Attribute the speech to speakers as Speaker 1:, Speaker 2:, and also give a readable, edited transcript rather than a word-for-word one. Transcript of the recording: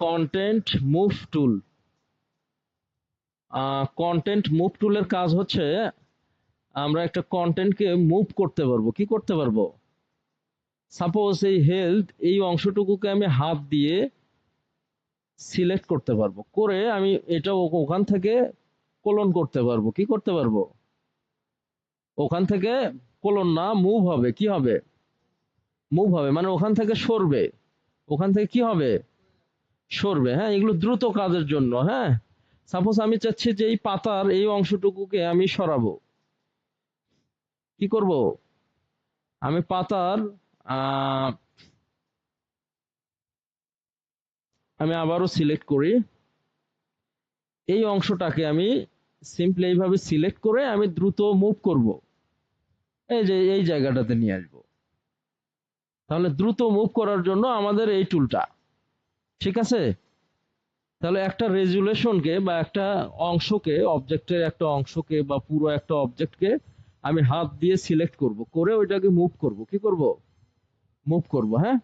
Speaker 1: Content move tool. Content move টুলের কাজ হচ্ছে আমরা একটা কন্টেন্টকে মুভ করতে পারবো। কি করতে পারবো? সাপোজ এই হেলথ, এই অংশটুকুকে আমি হাত দিয়ে সিলেক্ট করতে পারবো, করে আমি এটা ওখান থেকে কোলন করতে পারবো। কি করতে পারবো? ওখান থেকে কোলন না, মুভ হবে। কি হবে? মুভ হবে মানে ওখান থেকে সরবে। ওখান থেকে কি হবে? সরবে। হ্যাঁ, এগুলো দ্রুত কাজের জন্য। হ্যাঁ, সাপোজ আমি চাচ্ছি যে এই পাতার এই অংশটুকুকে আমি সরাবো। কি করব? আমি পাতার আহ, আমি আবারও সিলেক্ট করি। এই অংশটাকে আমি সিম্পলি এইভাবে সিলেক্ট করে আমি দ্রুত মুভ করব, এই যে এই জায়গাটাতে নিয়ে আসবো। তাহলে দ্রুত মুভ করার জন্য আমাদের এই টুলটা। ঠিক আছে? তাহলে একটা রেজুলেশনকে বা একটা অংশকে, অবজেক্টের একটা অংশকে বা পুরো একটা অবজেক্টকে আমি হাত দিয়ে সিলেক্ট করব, করে ওইটাকে মুভ করব। কি করব? মুভ করব। হ্যাঁ,